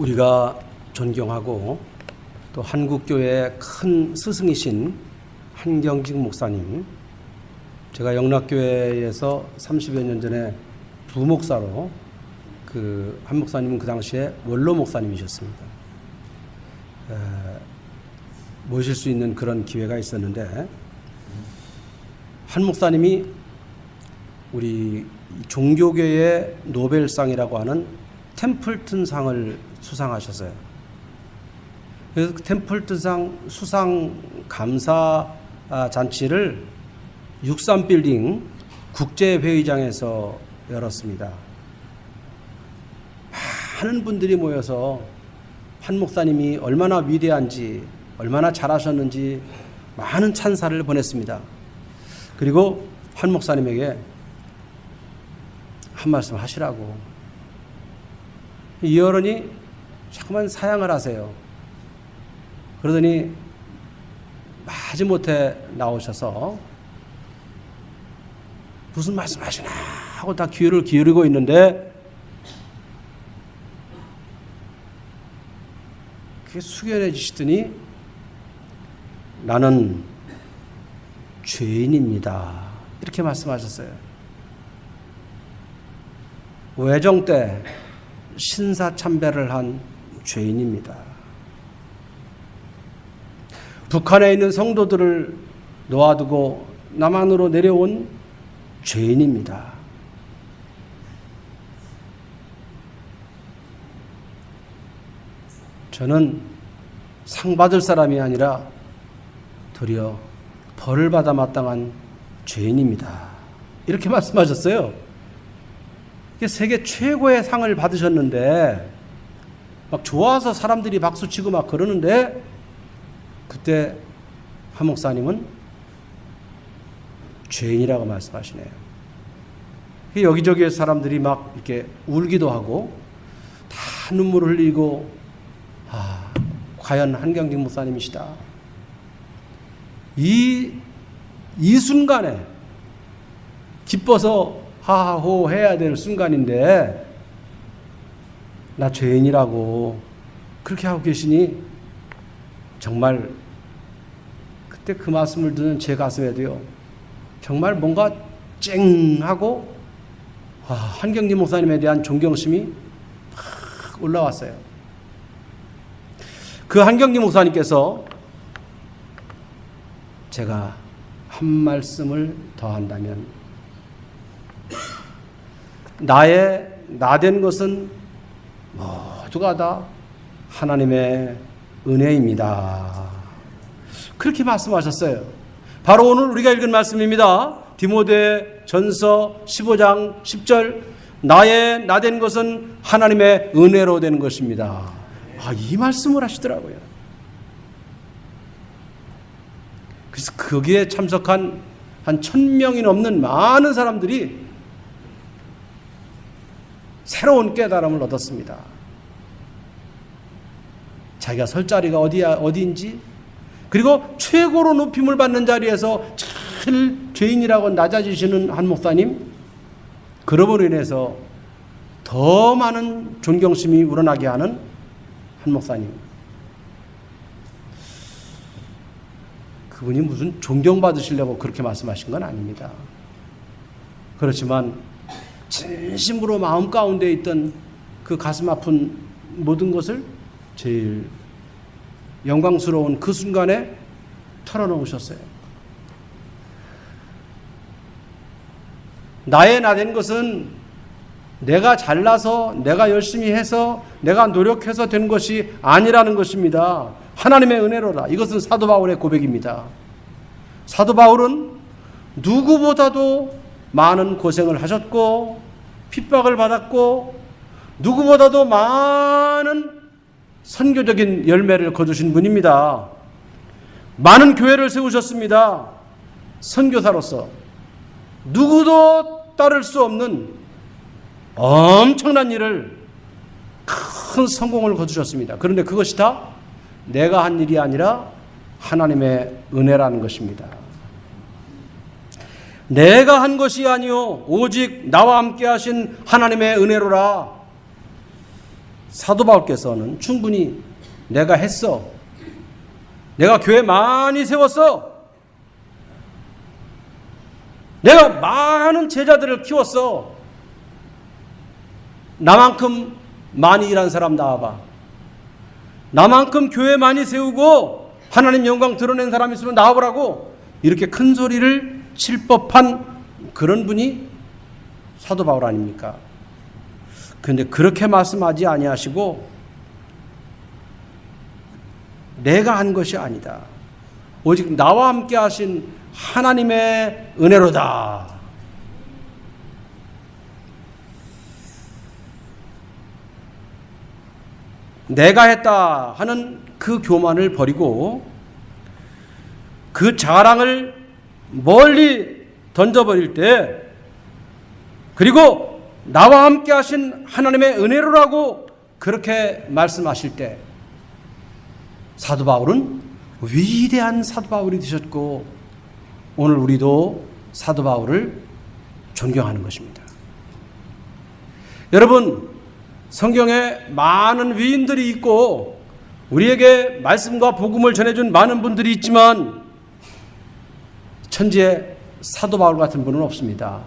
우리가 존경하고 또 한국교회의 큰 스승이신 한경직 목사님, 제가 영락교회에서 30여 년 전에 부목사로 한 목사님은 그 당시에 원로 목사님이셨습니다. 모실 수 있는 그런 기회가 있었는데, 한 목사님이 우리 종교계의 노벨상이라고 하는 템플튼상을 수상하셨어요. 그래서 그 템플튼상 수상 감사 잔치를 63빌딩 국제회의장에서 열었습니다. 많은 분들이 모여서 한 목사님이 얼마나 위대한지, 얼마나 잘하셨는지 많은 찬사를 보냈습니다. 그리고 한 목사님에게 한 말씀 하시라고, 이 어른이 자꾸만 사양을 하세요. 그러더니 마지못해 나오셔서 무슨 말씀하시나 하고 다 귀를 기울이고 있는데, 그게 숙연해지시더니 나는 죄인입니다, 이렇게 말씀하셨어요. 외정 때 신사참배를 한 죄인입니다. 북한에 있는 성도들을 놓아두고 남한으로 내려온 죄인입니다. 저는 상 받을 사람이 아니라 도리어 벌을 받아 마땅한 죄인입니다, 이렇게 말씀하셨어요. 세계 최고의 상을 받으셨는데 막 좋아서 사람들이 박수치고 막 그러는데, 그때 한 목사님은 죄인이라고 말씀하시네요. 여기저기 사람들이 막 이렇게 울기도 하고 다 눈물을 흘리고, 과연 한경직 목사님이시다. 이 순간에 기뻐서 하하호 해야 될 순간인데 나 죄인이라고 그렇게 하고 계시니, 정말 그때 그 말씀을 듣는 제 가슴에도요, 정말 뭔가 쨍하고 한경직 목사님에 대한 존경심이 막 올라왔어요. 그 한경직 목사님께서 제가 한 말씀을 더 한다면, 나된 것은 모두가 다 하나님의 은혜입니다, 그렇게 말씀하셨어요. 바로 오늘 우리가 읽은 말씀입니다. 디모데전서 15장 10절, 나된 것은 하나님의 은혜로 된 것입니다. 이 말씀을 하시더라고요. 그래서 거기에 참석한 한 1000명이 넘는 많은 사람들이 새로운 깨달음을 얻었습니다. 자기가 설 자리가 어디인지, 그리고 최고로 높임을 받는 자리에서 제일 죄인이라고 낮아지시는 한 목사님, 그러므로 인해서 더 많은 존경심이 우러나게 하는 한 목사님, 그분이 무슨 존경받으시려고 그렇게 말씀하신 건 아닙니다. 그렇지만 진심으로 마음 가운데 있던 그 가슴 아픈 모든 것을 제일 영광스러운 그 순간에 털어놓으셨어요. 나된 것은 내가 잘나서, 내가 열심히 해서, 내가 노력해서 된 것이 아니라는 것입니다. 하나님의 은혜로라. 이것은 사도 바울의 고백입니다. 사도 바울은 누구보다도 많은 고생을 하셨고 핍박을 받았고 누구보다도 많은 선교적인 열매를 거두신 분입니다. 많은 교회를 세우셨습니다. 선교사로서 누구도 따를 수 없는 엄청난 일을, 큰 성공을 거두셨습니다. 그런데 그것이 다 내가 한 일이 아니라 하나님의 은혜라는 것입니다. 내가 한 것이 아니요 오직 나와 함께 하신 하나님의 은혜로라. 사도 바울께서는 충분히 내가 했어. 내가 교회 많이 세웠어. 내가 많은 제자들을 키웠어. 나만큼 많이 일한 사람 나와봐. 나만큼 교회 많이 세우고 하나님 영광 드러낸 사람 있으면 나와보라고 이렇게 큰 소리를 칠 법한 그런 분이 사도 바울 아닙니까? 그런데 그렇게 말씀하지 아니하시고 내가 한 것이 아니다. 오직 나와 함께 하신 하나님의 은혜로다. 내가 했다 하는 그 교만을 버리고 그 자랑을 멀리 던져버릴 때, 그리고 나와 함께 하신 하나님의 은혜로라고 그렇게 말씀하실 때 사도 바울은 위대한 사도 바울이 되셨고 오늘 우리도 사도 바울을 존경하는 것입니다. 여러분, 성경에 많은 위인들이 있고 우리에게 말씀과 복음을 전해준 많은 분들이 있지만 천지에 사도 바울 같은 분은 없습니다.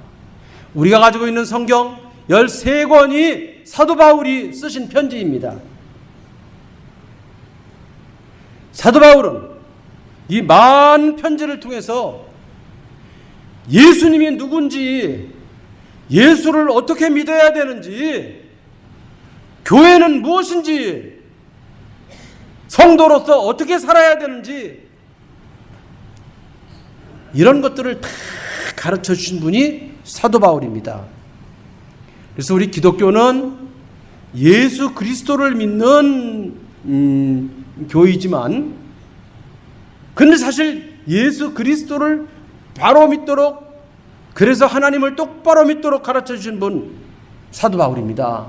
우리가 가지고 있는 성경 13권이 사도 바울이 쓰신 편지입니다. 사도 바울은 이 많은 편지를 통해서 예수님이 누군지, 예수를 어떻게 믿어야 되는지, 교회는 무엇인지, 성도로서 어떻게 살아야 되는지 이런 것들을 다 가르쳐 주신 분이 사도 바울입니다. 그래서 우리 기독교는 예수 그리스도를 믿는 교회이지만, 근데 사실 예수 그리스도를 바로 믿도록, 그래서 하나님을 똑바로 믿도록 가르쳐 주신 분 사도 바울입니다.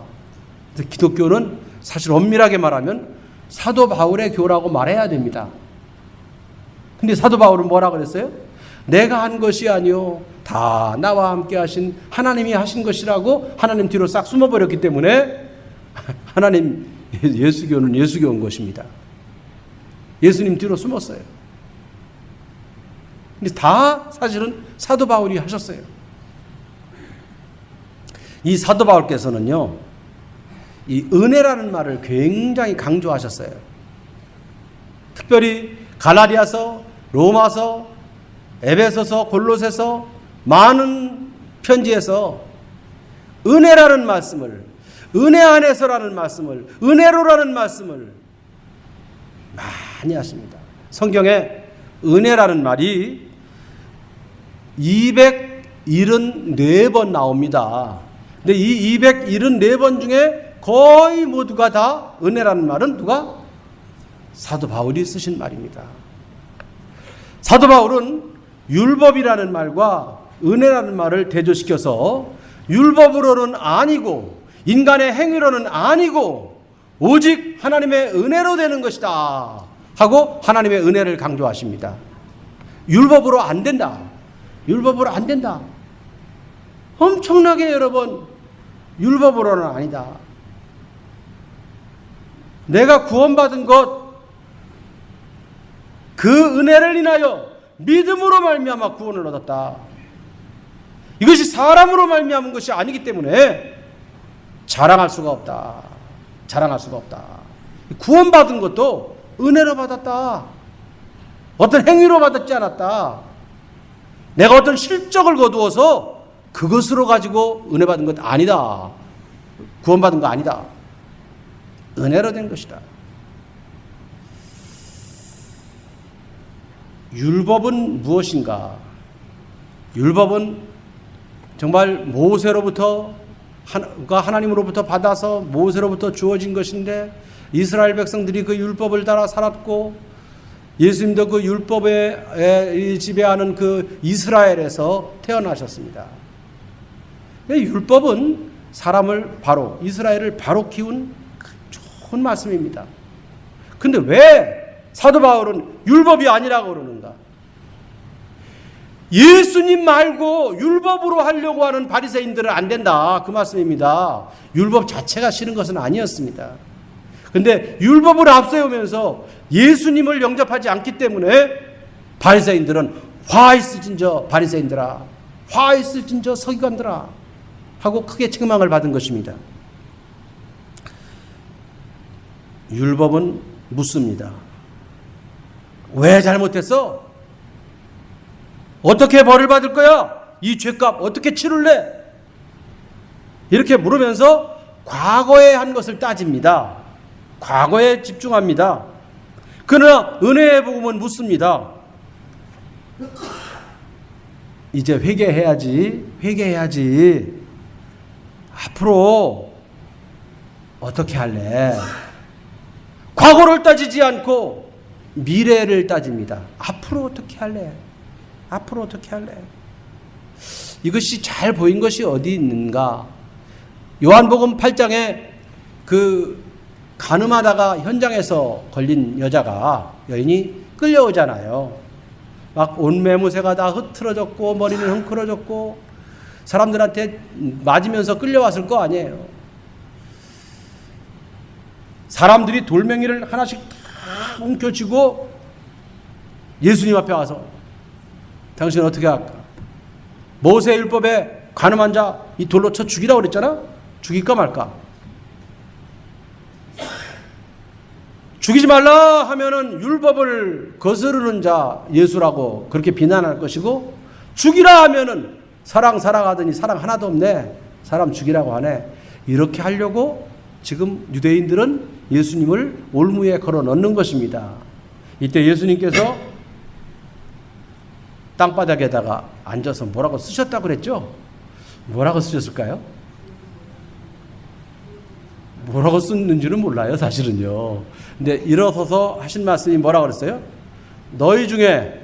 그래서 기독교는 사실 엄밀하게 말하면 사도 바울의 교라고 말해야 됩니다. 근데 사도 바울은 뭐라 그랬어요? 내가 한 것이 아니요 다 나와 함께 하신 하나님이 하신 것이라고 하나님 뒤로 싹 숨어버렸기 때문에 하나님 예수교는 예수교인 것입니다. 예수님 뒤로 숨었어요. 근데 다 사실은 사도 바울이 하셨어요. 이 사도 바울께서는요, 이 은혜라는 말을 굉장히 강조하셨어요. 특별히 갈라디아서, 로마서, 에베소서, 골로새서 많은 편지에서 은혜라는 말씀을, 은혜 안에서라는 말씀을, 은혜로라는 말씀을 많이 하십니다. 성경에 은혜라는 말이 274번 나옵니다. 근데 이 274번 중에 거의 모두가 다 은혜라는 말은 누가? 사도 바울이 쓰신 말입니다. 사도 바울은 율법이라는 말과 은혜라는 말을 대조시켜서 율법으로는 아니고 인간의 행위로는 아니고 오직 하나님의 은혜로 되는 것이다 하고 하나님의 은혜를 강조하십니다. 율법으로 안 된다. 율법으로 안 된다. 엄청나게 여러분, 율법으로는 아니다. 내가 구원받은 것, 그 은혜를 인하여 믿음으로 말미암아 구원을 얻었다. 이것이 사람으로 말미암은 것이 아니기 때문에 자랑할 수가 없다. 자랑할 수가 없다. 구원받은 것도 은혜로 받았다. 어떤 행위로 받았지 않았다. 내가 어떤 실적을 거두어서 그것으로 가지고 은혜 받은 것 아니다. 구원받은 거 아니다. 은혜로 된 것이다. 율법은 무엇인가? 율법은 정말 모세로부터 하나님으로부터 받아서 모세로부터 주어진 것인데 이스라엘 백성들이 그 율법을 따라 살았고 예수님도 그 율법에 지배하는 그 이스라엘에서 태어나셨습니다. 율법은 사람을 바로, 이스라엘을 바로 키운 좋은 말씀입니다. 근데 왜 사도 바울은 율법이 아니라고 그러는가? 예수님 말고 율법으로 하려고 하는 바리새인들은 안 된다, 그 말씀입니다. 율법 자체가 싫은 것은 아니었습니다. 근데 율법을 앞세우면서 예수님을 영접하지 않기 때문에 바리새인들은 화 있을진저 바리새인들아, 화 있을진저 서기관들아 하고 크게 책망을 받은 것입니다. 율법은 묻습니다. 왜 잘못했어? 어떻게 벌을 받을 거야? 이 죄값 어떻게 치룰래? 이렇게 물으면서 과거에 한 것을 따집니다. 과거에 집중합니다. 그러나 은혜의 복음은 묻습니다. 이제 회개해야지. 앞으로 어떻게 할래? 과거를 따지지 않고 미래를 따집니다. 앞으로 어떻게 할래? 이것이 잘 보인 것이 어디 있는가? 요한복음 8장에 그 간음하다가 현장에서 걸린 여인이 끌려오잖아요. 막 옷매무새가 다 흐트러졌고 머리는 헝클어졌고 사람들한테 맞으면서 끌려왔을 거 아니에요. 사람들이 돌멩이를 하나씩 다 움켜쥐고 예수님 앞에 와서 당신은 어떻게 할까? 모세율법에 간음한 자 이 돌로 쳐 죽이라고 그랬잖아? 죽일까 말까? 죽이지 말라 하면은 율법을 거스르는 자 예수라고 그렇게 비난할 것이고, 죽이라 하면은 사랑하더니 사랑 하나도 없네, 사람 죽이라고 하네, 이렇게 하려고 지금 유대인들은 예수님을 올무에 걸어 넣는 것입니다. 이때 예수님께서 땅바닥에다가 앉아서 뭐라고 쓰셨다고 그랬죠? 뭐라고 쓰셨을까요? 뭐라고 썼는지는 몰라요, 사실은요. 근데 일어서서 하신 말씀이 뭐라고 그랬어요? 너희 중에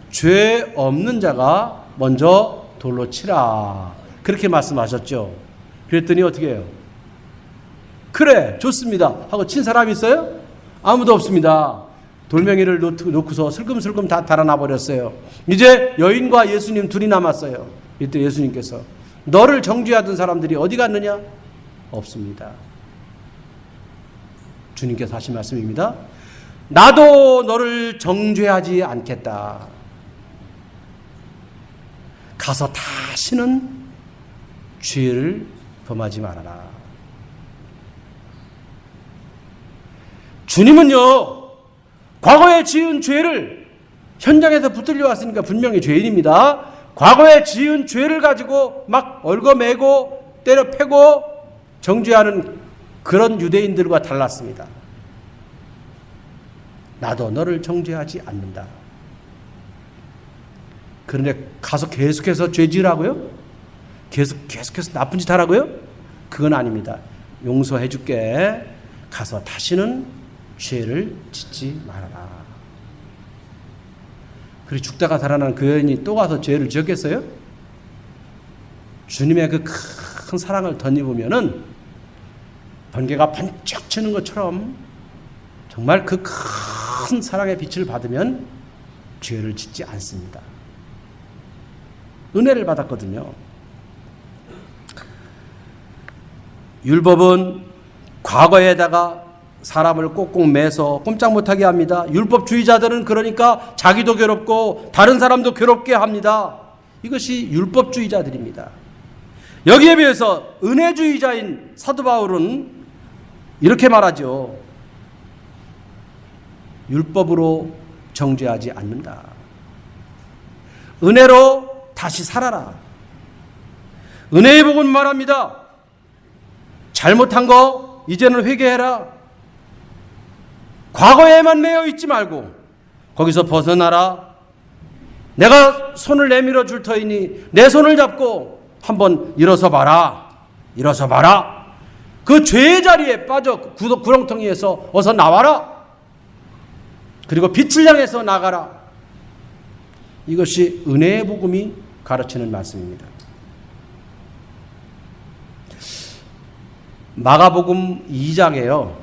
죄 없는 자가 먼저 돌로 치라, 그렇게 말씀하셨죠. 그랬더니 어떻게 해요? 그래, 좋습니다 하고 친 사람이 있어요? 아무도 없습니다. 돌멩이를 놓고서 슬금슬금 다 달아나 버렸어요. 이제 여인과 예수님 둘이 남았어요. 이때 예수님께서 너를 정죄하던 사람들이 어디 갔느냐? 없습니다. 주님께서 하신 말씀입니다. 나도 너를 정죄하지 않겠다. 가서 다시는 죄를 범하지 말아라. 주님은요, 과거에 지은 죄를 현장에서 붙들려 왔으니까 분명히 죄인입니다. 과거에 지은 죄를 가지고 막 얽어매고 때려 패고 정죄하는 그런 유대인들과 달랐습니다. 나도 너를 정죄하지 않는다. 그런데 가서 계속해서 죄 지으라고요? 계속해서 나쁜 짓 하라고요? 그건 아닙니다. 용서해 줄게. 가서 다시는 죄를 짓지 말아라. 그리고 죽다가 살아난 그 여인이 또 가서 죄를 지었겠어요? 주님의 그 큰 사랑을 덧입으면은 번개가 번쩍 치는 것처럼 정말 그 큰 사랑의 빛을 받으면 죄를 짓지 않습니다. 은혜를 받았거든요. 율법은 과거에다가 사람을 꼭꼭 매서 꼼짝 못하게 합니다. 율법주의자들은 그러니까 자기도 괴롭고 다른 사람도 괴롭게 합니다. 이것이 율법주의자들입니다. 여기에 비해서 은혜주의자인 사도 바울은 이렇게 말하죠. 율법으로 정죄하지 않는다. 은혜로 다시 살아라. 은혜의 복음은 말합니다. 잘못한 거 이제는 회개해라. 과거에만 매여 있지 말고 거기서 벗어나라. 내가 손을 내밀어 줄 터이니 내 손을 잡고 한번 일어서 봐라. 일어서 봐라. 그 죄의 자리에 빠져 구렁텅이에서 어서 나와라. 그리고 빛을 향해서 나가라. 이것이 은혜의 복음이 가르치는 말씀입니다. 마가복음 2장에요.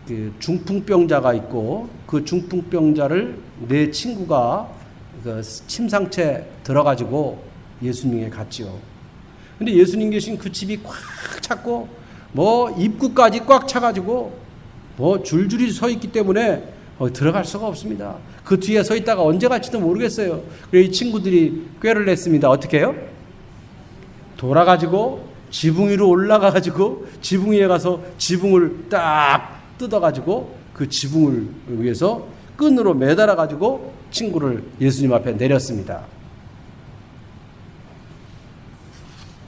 그 중풍병자가 있고 그 중풍병자를 내 친구가 그 침상채 들어가지고 예수님에게 갔지요. 근데 예수님 계신 그 집이 꽉 찼고 뭐 입구까지 꽉 차가지고 뭐 줄줄이 서 있기 때문에 들어갈 수가 없습니다. 그 뒤에 서 있다가 언제 갈지도 모르겠어요. 그래서 이 친구들이 꾀를 냈습니다. 어떻게 해요? 돌아가지고 지붕 위로 올라가가지고 지붕 위에 가서 지붕을 딱 뜯어가지고 그 지붕을 위해서 끈으로 매달아가지고 친구를 예수님 앞에 내렸습니다.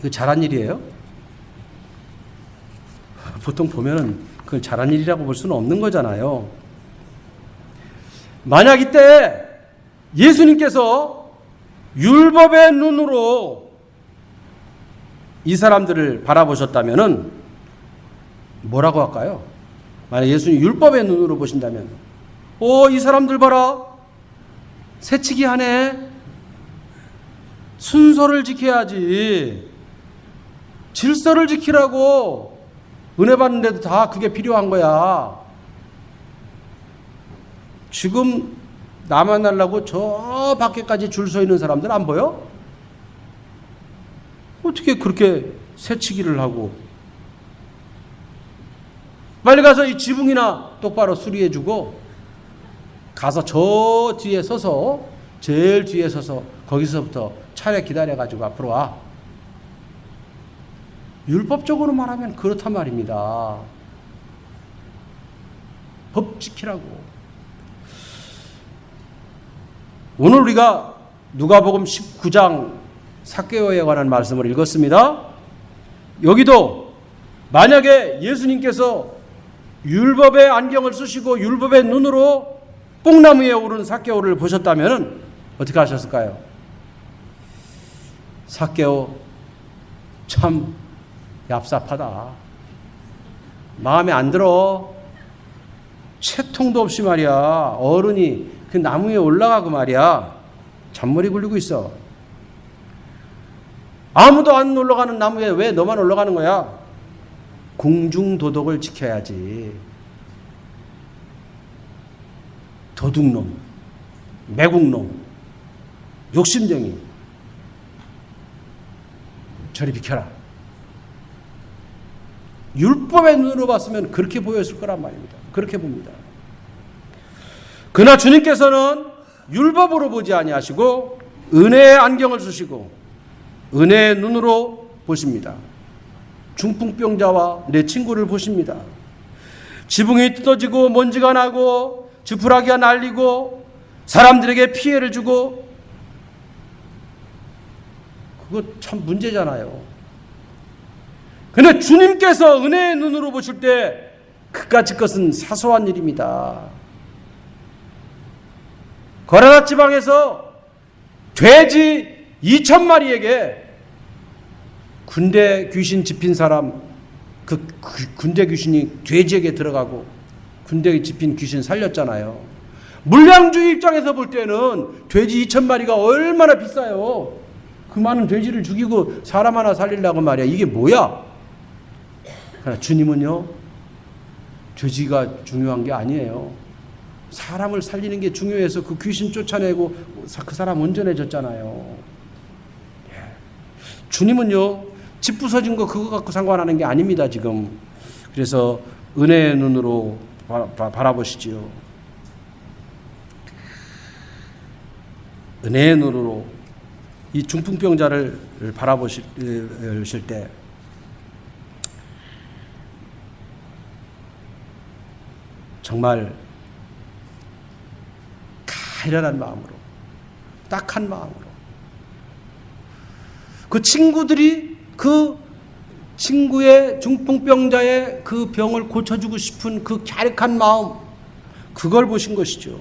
이거 잘한 일이에요? 보통 보면은 그걸 잘한 일이라고 볼 수는 없는 거잖아요. 만약 이때 예수님께서 율법의 눈으로 이 사람들을 바라보셨다면은 뭐라고 할까요? 만약 예수님 율법의 눈으로 보신다면, 이 사람들 봐라, 새치기 하네, 순서를 지켜야지, 질서를 지키라고 은혜 받는데도 다 그게 필요한 거야. 지금 나 만나려고 저 밖에까지 줄 서 있는 사람들 안 보여? 어떻게 그렇게 새치기를 하고. 빨리 가서 이 지붕이나 똑바로 수리해주고 가서 저 뒤에 서서, 제일 뒤에 서서 거기서부터 차례 기다려가지고 앞으로 와. 율법적으로 말하면 그렇단 말입니다. 법 지키라고. 오늘 우리가 누가복음 19장 삭개오에 관한 말씀을 읽었습니다. 여기도 만약에 예수님께서 율법의 안경을 쓰시고 율법의 눈으로 뽕나무에 오른 삭개오를 보셨다면 어떻게 하셨을까요? 삭개오 참 얍삽하다. 마음에 안 들어. 채통도 없이 말이야. 어른이 그 나무 위에 올라가고 말이야. 잔머리 굴리고 있어. 아무도 안 올라가는 나무에 왜 너만 올라가는 거야? 궁중도덕을 지켜야지. 도둑놈, 매국놈, 욕심쟁이, 저리 비켜라. 율법의 눈으로 봤으면 그렇게 보였을 거란 말입니다. 그렇게 봅니다. 그러나 주님께서는 율법으로 보지 아니하시고 은혜의 안경을 쓰시고 은혜의 눈으로 보십니다. 중풍병자와 내 친구를 보십니다. 지붕이 뜯어지고 먼지가 나고 지푸라기가 날리고 사람들에게 피해를 주고, 그거 참 문제잖아요. 그런데 주님께서 은혜의 눈으로 보실 때 그까짓 것은 사소한 일입니다. 거라나 지방에서 돼지 2,000마리에게 군대 귀신 집힌 사람, 그 군대 귀신이 돼지에게 들어가고 군대에 집힌 귀신 살렸잖아요. 물량주의 입장에서 볼 때는 돼지 2,000마리가 얼마나 비싸요. 그 많은 돼지를 죽이고 사람 하나 살리려고 말이야. 이게 뭐야? 그러나 주님은요, 돼지가 중요한 게 아니에요. 사람을 살리는 게 중요해서 그 귀신 쫓아내고 그 사람 온전해졌잖아요. 주님은요, 집 부서진 거 그거 갖고 상관하는 게 아닙니다, 지금. 그래서 은혜의 눈으로 바라보시지요. 은혜의 눈으로 이 중풍병자를 바라보실 때 정말 가련한 마음으로, 딱한 마음으로, 그 친구들이 그 친구의 중풍병자의 그 병을 고쳐주고 싶은 그 갸륵한 마음, 그걸 보신 것이죠.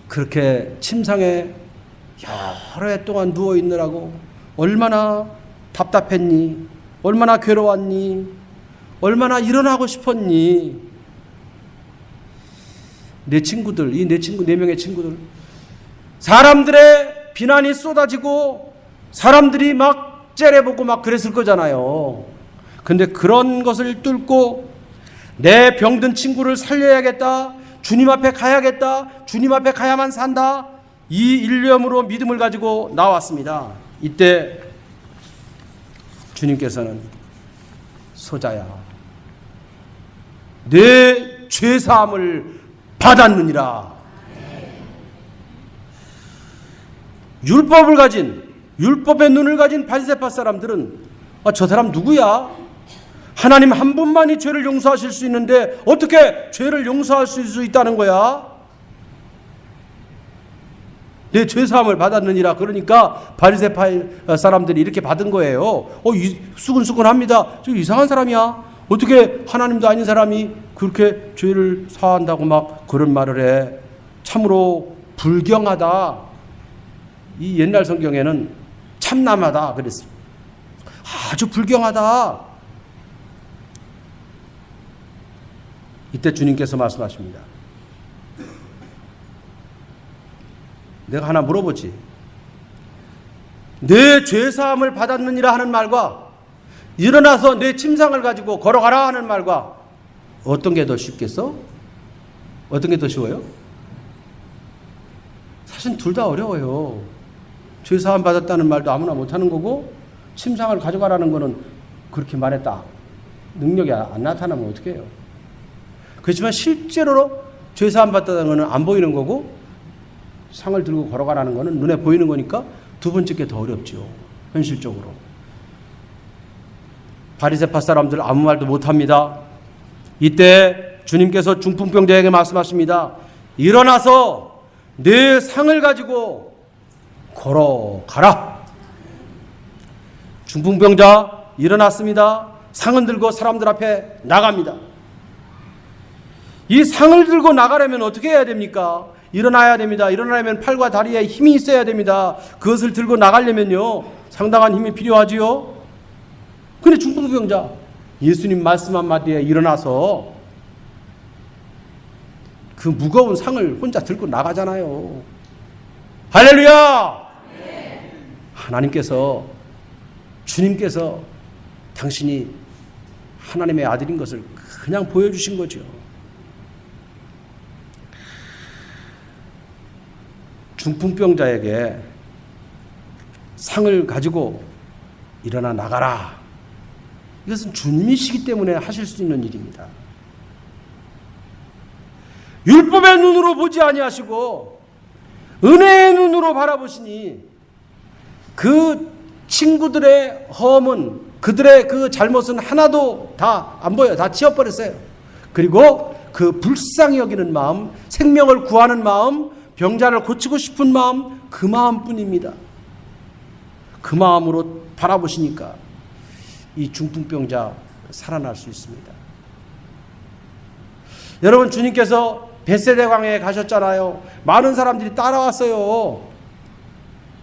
그렇게 침상에 여러 해 동안 누워있느라고 얼마나 답답했니? 얼마나 괴로웠니? 얼마나 일어나고 싶었니? 내 친구들, 이 내 친구 4명의 친구들, 사람들의 비난이 쏟아지고 사람들이 막 째려보고 막 그랬을 거잖아요. 근데 그런 것을 뚫고 내 병든 친구를 살려야겠다, 주님 앞에 가야겠다, 주님 앞에 가야만 산다, 이 일념으로 믿음을 가지고 나왔습니다. 이때 주님께서는 소자야, 내 죄사함을 받았느니라. 율법을 가진, 율법의 눈을 가진 바리새파 사람들은 저 사람 누구야? 하나님 한 분만이 죄를 용서하실 수 있는데 어떻게 죄를 용서할 수 있다는 거야? 내 죄사함을 받았느니라. 그러니까 바리새파 사람들이 이렇게 받은 거예요. 수근수근합니다. 저 이상한 사람이야. 어떻게 하나님도 아닌 사람이 그렇게 죄를 사한다고 막 그런 말을 해. 참으로 불경하다. 이 옛날 성경에는 참남하다 그랬어요. 아주 불경하다. 이때 주님께서 말씀하십니다. 내가 하나 물어보지. 내 죄사함을 받았느니라 하는 말과 일어나서 내 침상을 가지고 걸어가라 하는 말과 어떤 게 더 쉽겠어? 어떤 게 더 쉬워요? 사실 둘 다 어려워요. 죄사함 받았다는 말도 아무나 못하는 거고, 침상을 가져가라는 거는 그렇게 말했다, 능력이 안 나타나면 어떻게 해요? 그렇지만 실제로 죄사함 받았다는 거는 안 보이는 거고, 상을 들고 걸어가라는 거는 눈에 보이는 거니까 두 번째 게 더 어렵죠, 현실적으로. 바리새파 사람들 아무 말도 못합니다. 이때 주님께서 중풍병자에게 말씀하십니다. 일어나서 내 상을 가지고 걸어가라. 중풍병자 일어났습니다. 상은 들고 사람들 앞에 나갑니다. 이 상을 들고 나가려면 어떻게 해야 됩니까? 일어나야 됩니다. 일어나려면 팔과 다리에 힘이 있어야 됩니다. 그것을 들고 나가려면요, 상당한 힘이 필요하지요. 근데 중풍병자 예수님 말씀 한마디에 일어나서 그 무거운 상을 혼자 들고 나가잖아요. 할렐루야! 네. 하나님께서, 주님께서 당신이 하나님의 아들인 것을 그냥 보여주신 거죠. 중풍병자에게 상을 가지고 일어나 나가라. 이것은 주님이시기 때문에 하실 수 있는 일입니다. 율법의 눈으로 보지 아니하시고 은혜의 눈으로 바라보시니 그 친구들의 허물은, 그들의 그 잘못은 하나도 다 안 보여요. 다 지워버렸어요. 그리고 그 불쌍히 여기는 마음, 생명을 구하는 마음, 병자를 고치고 싶은 마음, 그 마음뿐입니다. 그 마음으로 바라보시니까 이 중풍병자 살아날 수 있습니다. 여러분, 주님께서 벳세다 광야에 가셨잖아요. 많은 사람들이 따라왔어요.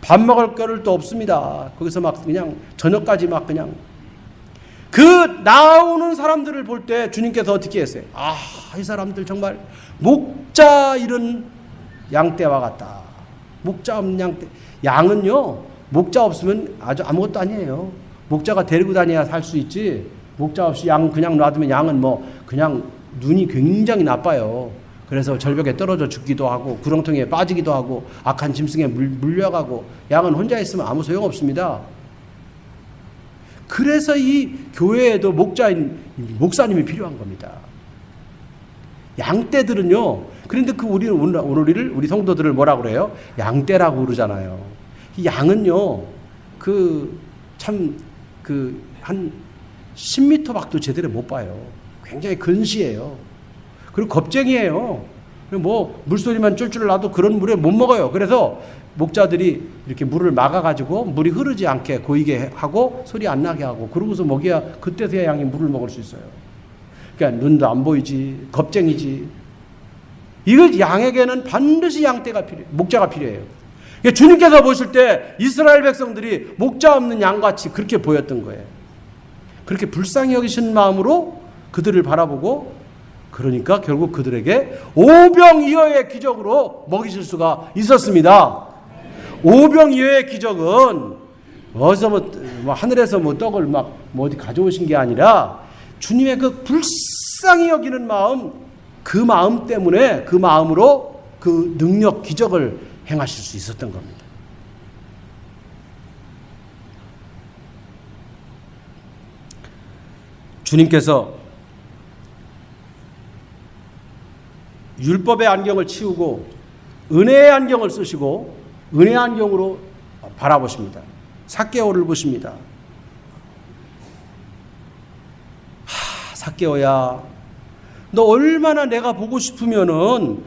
밥 먹을 거리도 없습니다. 거기서 막 그냥 저녁까지 막 그냥 그 나오는 사람들을 볼 때 주님께서 어떻게 했어요? 이 사람들 정말 목자 잃은 양떼와 같다. 목자 없는 양떼. 양은요, 목자 없으면 아주 아무것도 아니에요. 목자가 데리고 다녀야 살 수 있지, 목자 없이 양 그냥 놔두면 양은 뭐 그냥 눈이 굉장히 나빠요. 그래서 절벽에 떨어져 죽기도 하고 구렁텅이에 빠지기도 하고 악한 짐승에 물려가고, 양은 혼자 있으면 아무 소용없습니다. 그래서 이 교회에도 목자인 목사님이 필요한 겁니다. 양떼들은요, 그런데 우리 성도들을 뭐라고 그래요? 양떼라고 그러잖아요. 이 양은요, 한 10m 밖도 제대로 못 봐요. 굉장히 근시해요. 그리고 겁쟁이에요. 뭐 물소리만 쫄쫄 나도 그런 물에 못 먹어요. 그래서 목자들이 이렇게 물을 막아가지고 물이 흐르지 않게 고이게 하고 소리 안 나게 하고, 그러고서 먹여야, 그때서야 양이 물을 먹을 수 있어요. 그러니까 눈도 안 보이지, 겁쟁이지. 이거 양에게는 반드시 목자가 필요해요. 그러니까 주님께서 보실 때 이스라엘 백성들이 목자 없는 양같이 그렇게 보였던 거예요. 그렇게 불쌍히 여기신 마음으로 그들을 바라보고, 그러니까 결국 그들에게 오병이어의 기적으로 먹이실 수가 있었습니다. 오병이어의 기적은 어디서 뭐 하늘에서 뭐 떡을 막 어디 가져오신 게 아니라 주님의 그 불쌍히 여기는 마음, 그 마음 때문에 그 마음으로 그 능력 기적을 행하실 수 있었던 겁니다. 주님께서 율법의 안경을 치우고 은혜의 안경을 쓰시고 은혜의 안경으로 바라보십니다. 삭개오를 보십니다. 삭개오야, 너 얼마나 내가 보고 싶으면은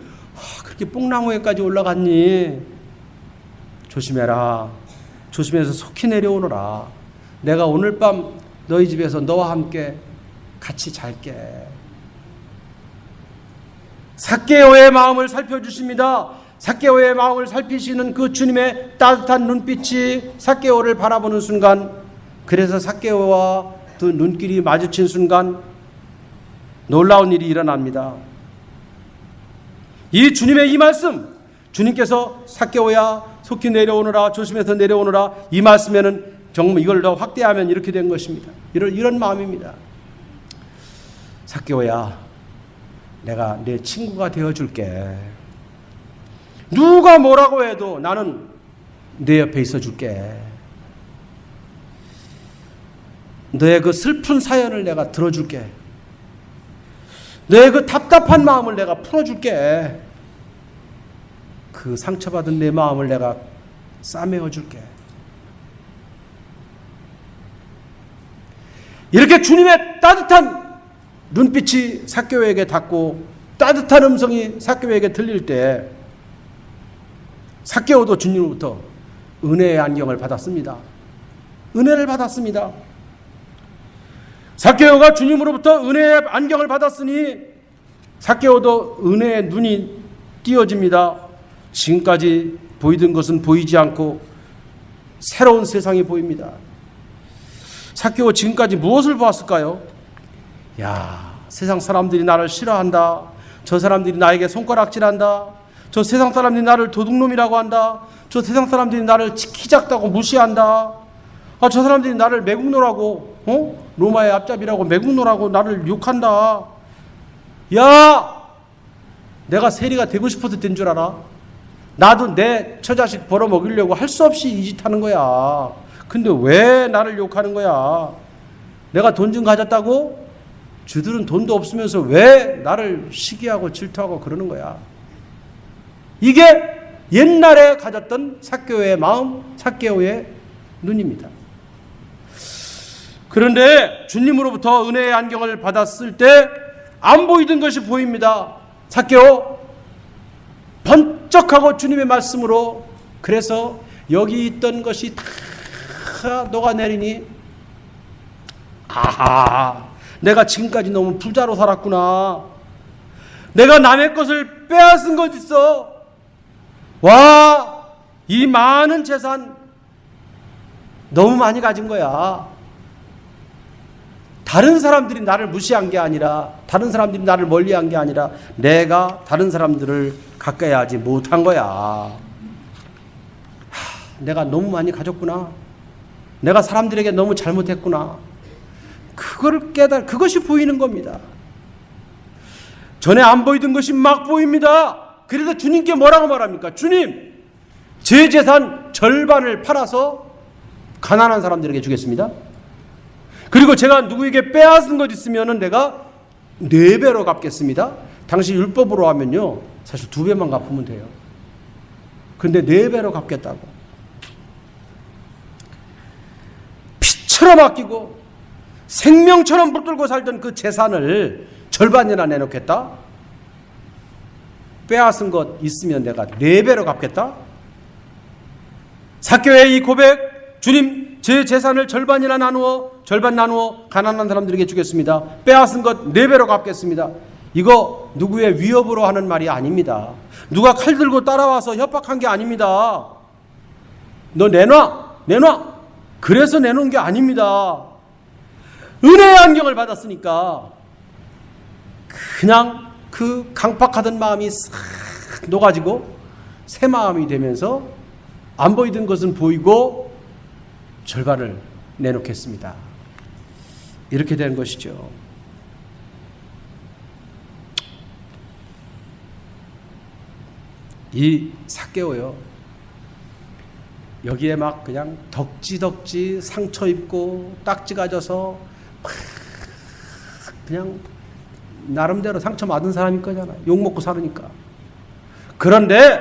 그렇게 뽕나무에까지 올라갔니? 조심해라. 조심해서 속히 내려오너라. 내가 오늘 밤 너희 집에서 너와 함께 같이 잘게. 삭개오의 마음을 살펴주십니다. 삭개오의 마음을 살피시는 그 주님의 따뜻한 눈빛이 삭개오를 바라보는 순간, 그래서 삭개오와 그 눈길이 마주친 순간 놀라운 일이 일어납니다. 이 주님의 이 말씀, 주님께서 삭개오야 속히 내려오너라, 조심해서 내려오너라, 이 말씀에는 정말 이걸 더 확대하면 이렇게 된 것입니다. 이런 마음입니다. 삭개오야, 내가 내 친구가 되어줄게. 누가 뭐라고 해도 나는 내 옆에 있어줄게. 너의 그 슬픈 사연을 내가 들어줄게. 너의 그 답답한 마음을 내가 풀어줄게. 그 상처받은 내 마음을 내가 싸매어줄게. 이렇게 주님의 따뜻한 눈빛이 삭개오에게 닿고 따뜻한 음성이 삭개오에게 들릴 때 삭개오도 주님으로부터 은혜의 안경을 받았습니다. 은혜를 받았습니다. 삭개오가 주님으로부터 은혜의 안경을 받았으니 삭개오도 은혜의 눈이 띄어집니다. 지금까지 보이던 것은 보이지 않고 새로운 세상이 보입니다. 삭개오 지금까지 무엇을 보았을까요? 야, 세상 사람들이 나를 싫어한다. 저 사람들이 나에게 손가락질한다. 저 세상 사람들이 나를 도둑놈이라고 한다. 저 세상 사람들이 나를 키 작다고 무시한다. 저 사람들이 나를 매국노라고, 로마의 앞잡이라고 매국노라고 나를 욕한다. 야, 내가 세리가 되고 싶어서 된 줄 알아? 나도 내 처자식 벌어먹이려고 할 수 없이 이 짓 하는 거야. 근데 왜 나를 욕하는 거야? 내가 돈 좀 가졌다고? 주들은 돈도 없으면서 왜 나를 시기하고 질투하고 그러는 거야? 이게 옛날에 가졌던 삭개오의 마음, 삭개오의 눈입니다. 그런데 주님으로부터 은혜의 안경을 받았을 때 안 보이던 것이 보입니다. 삭개오, 번쩍하고 주님의 말씀으로, 그래서 여기 있던 것이 다 녹아내리니, 아하, 내가 지금까지 너무 부자로 살았구나. 내가 남의 것을 빼앗은 것 있어. 와, 이 많은 재산 너무 많이 가진 거야. 다른 사람들이 나를 무시한 게 아니라, 다른 사람들이 나를 멀리한 게 아니라 내가 다른 사람들을 가까이 하지 못한 거야. 내가 너무 많이 가졌구나. 내가 사람들에게 너무 잘못했구나. 그걸 그것이 보이는 겁니다. 전에 안 보이던 것이 막 보입니다. 그래서 주님께 뭐라고 말합니까? 주님, 제 재산 절반을 팔아서 가난한 사람들에게 주겠습니다. 그리고 제가 누구에게 빼앗은 것 있으면 내가 4배로 갚겠습니다. 당시 율법으로 하면요, 사실 2배만 갚으면 돼요. 근데 4배로 갚겠다고. 피처럼 아끼고 생명처럼 붙들고 살던 그 재산을 절반이나 내놓겠다? 빼앗은 것 있으면 내가 4배로 갚겠다? 삭개오의 이 고백, 주님, 제 재산을 절반 나누어 가난한 사람들에게 주겠습니다. 빼앗은 것 4배로 갚겠습니다. 이거 누구의 위협으로 하는 말이 아닙니다. 누가 칼 들고 따라와서 협박한 게 아닙니다. 너 내놔. 그래서 내놓은 게 아닙니다. 은혜의 안경을 받았으니까 그냥 그 강팍하던 마음이 싹 녹아지고 새 마음이 되면서 안 보이던 것은 보이고 절반을 내놓겠습니다. 이렇게 된 것이죠. 이 삭개오요, 여기에 막 그냥 덕지덕지 상처 입고 딱지가 져서 그냥 나름대로 상처 맞은 사람일 거잖아요. 욕먹고 사느니까. 그런데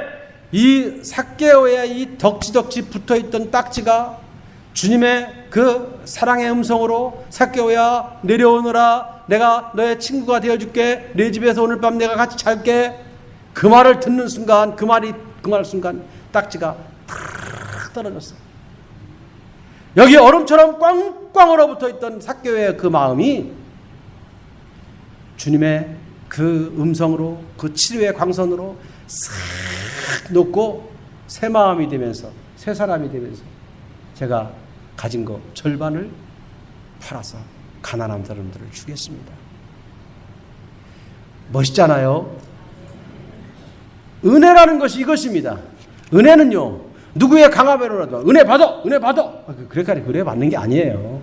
이 삭개오의 이 덕지덕지 붙어있던 딱지가 주님의 그 사랑의 음성으로 삭개오야 내려오너라, 내가 너의 친구가 되어줄게, 내 집에서 오늘 밤 내가 같이 잘게, 그 말을 듣는 순간, 그 말 순간 딱지가 탁 떨어졌어요. 여기 얼음처럼 꽝꽝 얼어붙어있던 삭개오의 그 마음이 주님의 그 음성으로, 그 치료의 광선으로 싹 녹고 새 마음이 되면서, 새 사람이 되면서 제가 가진 거 절반을 팔아서 가난한 사람들을 주겠습니다. 멋있잖아요. 은혜라는 것이 이것입니다. 은혜는요, 누구의 강압으로라도 은혜 받아, 은혜 받아, 그러니까 은혜 받는 게 아니에요.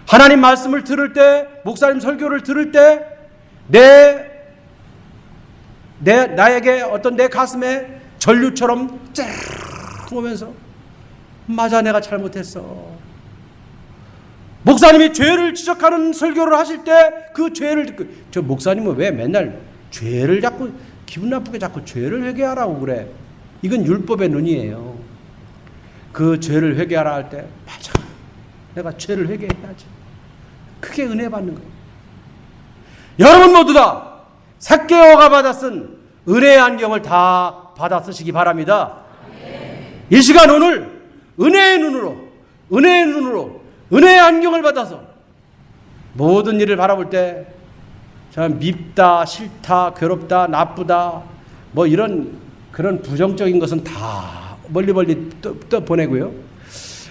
하나님 말씀을 들을 때, 목사님 설교를 들을 때 나에게 어떤 내 가슴에 전류처럼 쫙 오면서 맞아, 내가 잘못했어. 목사님이 죄를 지적하는 설교를 하실 때 그 죄를 듣고, 저 목사님은 왜 맨날 죄를 자꾸 기분 나쁘게 자꾸 죄를 회개하라고 그래. 이건 율법의 눈이에요. 그 죄를 회개하라 할 때 맞아, 내가 죄를 회개해야지. 그게 은혜 받는 거예요. 여러분 모두 다 삭개오가 받아 쓴 은혜의 안경을 다 받아 쓰시기 바랍니다. 이 시간 오늘 은혜의 눈으로, 은혜의 안경을 받아서 모든 일을 바라볼 때 참 밉다, 싫다, 괴롭다, 나쁘다, 뭐 이런 그런 부정적인 것은 다 멀리 또 보내고요.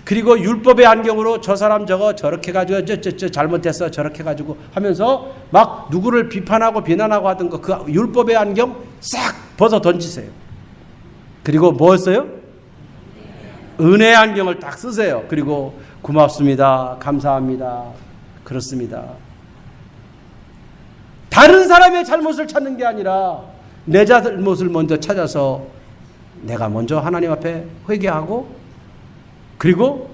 그리고 율법의 안경으로 저 사람 저거 저렇게 가지고 저 잘못했어 저렇게 가지고 하면서 막 누구를 비판하고 비난하고 하던 거, 그 율법의 안경 싹 벗어 던지세요. 그리고 뭐 했어요? 은혜의 안경을 딱 쓰세요. 그리고 고맙습니다, 감사합니다, 그렇습니다. 다른 사람의 잘못을 찾는 게 아니라 내 잘못을 먼저 찾아서 내가 먼저 하나님 앞에 회개하고, 그리고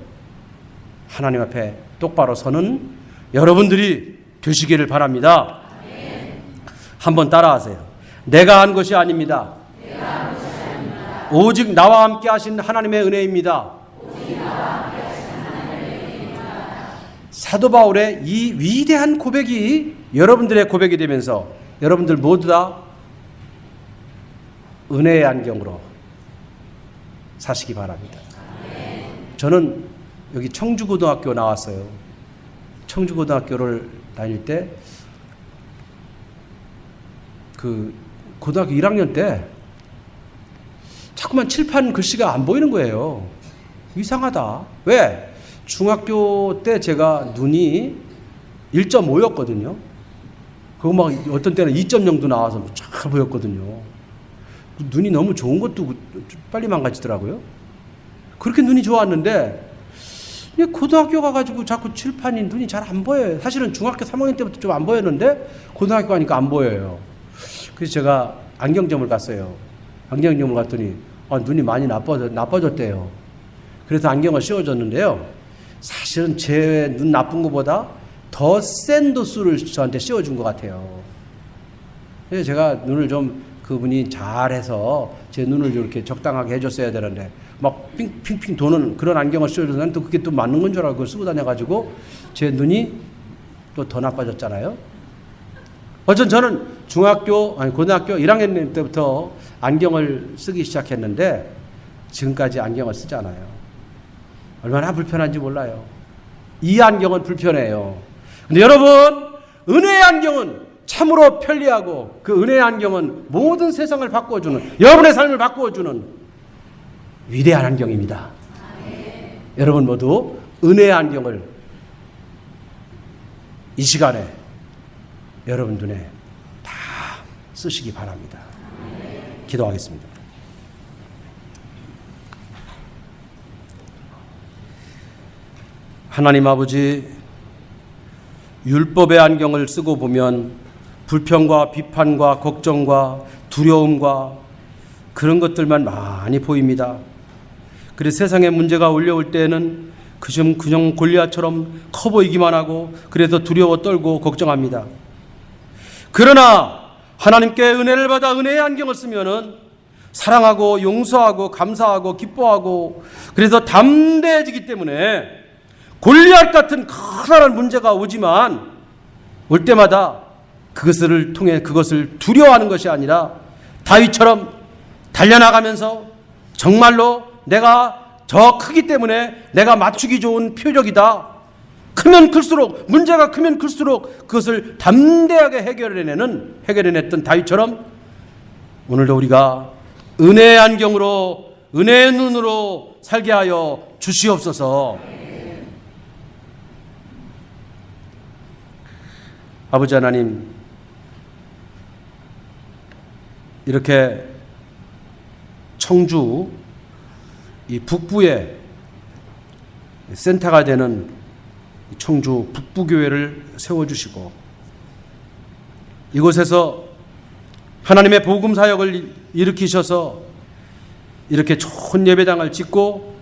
하나님 앞에 똑바로 서는 여러분들이 되시기를 바랍니다. 한번 따라하세요. 내가 한 것이 아닙니다. 오직 나와 함께 하신 하나님의 은혜입니다. 사도 바울의 이 위대한 고백이 여러분들의 고백이 되면서 여러분들 모두 다 은혜의 안경으로 사시기 바랍니다. 저는 여기 청주고등학교 나왔어요. 청주고등학교를 다닐 때 그 고등학교 1학년 때 자꾸만 칠판 글씨가 안 보이는 거예요. 이상하다. 왜? 중학교 때 제가 눈이 1.5였거든요. 그거 막 어떤 때는 2.0도 나와서 잘 보였거든요. 눈이 너무 좋은 것도 빨리 망가지더라고요. 그렇게 눈이 좋았는데 고등학교 가가지고 자꾸 칠판이 눈이 잘 안 보여요. 사실은 중학교 3학년 때부터 좀 안 보였는데 고등학교 가니까 안 보여요. 그래서 제가 안경점을 갔어요. 안경점을 갔더니 눈이 많이 나빠졌대요. 그래서 안경을 씌워줬는데요. 사실은 제 눈 나쁜 것보다 더 센 도수를 저한테 씌워준 것 같아요. 그래서 제가 눈을 좀 그분이 잘해서 제 눈을 이렇게 적당하게 해줬어야 되는데 막 핑핑 도는 그런 안경을 씌워줘서 난 또 그게 또 맞는 건 줄 알고 그걸 쓰고 다녀가지고 제 눈이 또 더 나빠졌잖아요. 어쨌든 저는 고등학교 1학년 때부터 안경을 쓰기 시작했는데 지금까지 안경을 쓰지 않아요. 얼마나 불편한지 몰라요. 이 안경은 불편해요. 근데 여러분, 은혜의 안경은 참으로 편리하고 그 은혜의 안경은 모든 세상을 바꿔주는, 여러분의 삶을 바꿔주는 위대한 안경입니다. 여러분 모두 은혜의 안경을 이 시간에 여러분 눈에 다 쓰시기 바랍니다. 기도하겠습니다. 하나님 아버지, 율법의 안경을 쓰고 보면 불평과 비판과 걱정과 두려움과 그런 것들만 많이 보입니다. 그래서 세상에 문제가 올려올 때에는 그냥 골리앗처럼 커 보이기만 하고 그래서 두려워 떨고 걱정합니다. 그러나 하나님께 은혜를 받아 은혜의 안경을 쓰면은 사랑하고 용서하고 감사하고 기뻐하고 그래서 담대해지기 때문에 골리앗 같은 커다란 문제가 오지만 올 때마다 그것을 통해 그것을 두려워하는 것이 아니라 다윗처럼 달려나가면서 정말로 내가 저 크기 때문에 내가 맞추기 좋은 표적이다. 크면 클수록 문제가 크면 클수록 그것을 담대하게 해결해냈던 다윗처럼 오늘도 우리가 은혜의 안경으로 은혜의 눈으로 살게 하여 주시옵소서. 아버지 하나님, 이렇게 청주 이 북부에 센터가 되는 청주 북부교회를 세워주시고 이곳에서 하나님의 복음 사역을 일으키셔서 이렇게 좋은 예배당을 짓고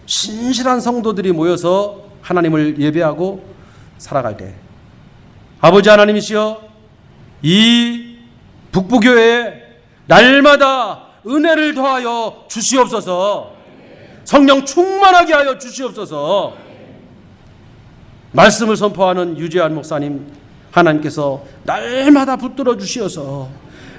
신실한 성도들이 모여서 하나님을 예배하고 살아갈 때 아버지 하나님이시여 이 북부교회에 날마다 은혜를 더하여 주시옵소서. 성령 충만하게 하여 주시옵소서. 말씀을 선포하는 유재환 목사님 하나님께서 날마다 붙들어 주시어서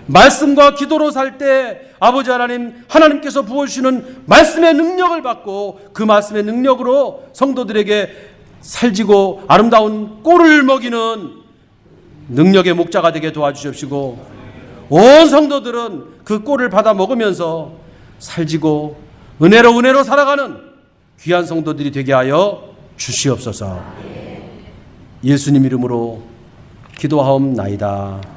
말씀과 기도로 살 때 아버지 하나님께서 부어주시는 말씀의 능력을 받고 그 말씀의 능력으로 성도들에게 살지고 아름다운 꼴을 먹이는 능력의 목자가 되게 도와주십시고 온 성도들은 그 꼴을 받아 먹으면서 살지고 은혜로 살아가는 귀한 성도들이 되게 하여 주시옵소서. 예수님 이름으로 기도하옵나이다.